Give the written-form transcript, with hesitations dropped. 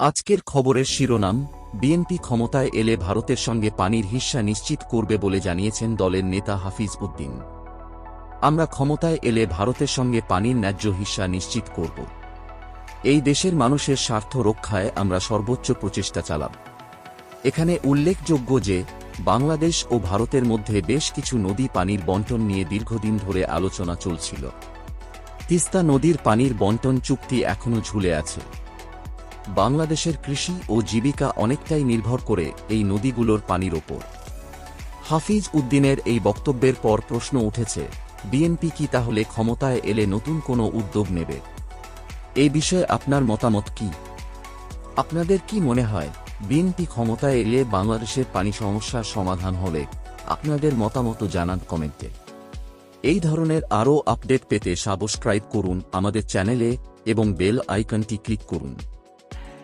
আজকের খবরের শিরোনাম, বিএনপি ক্ষমতায় এলে ভারতের সঙ্গে পানির হিস্যা নিশ্চিত করবে বলে জানিয়েছেন দলের নেতা হাফিজ উদ্দিন। আমরা ক্ষমতায় এলে ভারতের সঙ্গে পানির ন্যায্য হিস্যা নিশ্চিত করব। এই দেশের মানুষের স্বার্থ রক্ষায় আমরা সর্বোচ্চ প্রচেষ্টা চালাব। এখানে উল্লেখযোগ্য যে, বাংলাদেশ ও ভারতের মধ্যে বেশ কিছু নদী পানির বণ্টন নিয়ে দীর্ঘদিন ধরে আলোচনা চলছিল। তিস্তা নদীর পানির বণ্টন চুক্তি এখনও ঝুলে আছে। বাংলাদেশের কৃষি ও জীবিকা অনেকটাই নির্ভর করে এই নদীগুলোর পানির ওপর। হাফিজ উদ্দিনের এই বক্তব্যের পর প্রশ্ন উঠেছে, বিএনপি কি তাহলে ক্ষমতায় এলে নতুন কোনো উদ্যোগ নেবে? এই বিষয়ে আপনার মতামত কি? আপনাদের কি মনে হয়, বিএনপি ক্ষমতায় এলে বাংলাদেশের পানি সমস্যার সমাধান হবে? আপনাদের মতামত জানান কমেন্টে। এই ধরনের আরও আপডেট পেতে সাবস্ক্রাইব করুন আমাদের চ্যানেলে এবং বেল আইকনটি ক্লিক করুন।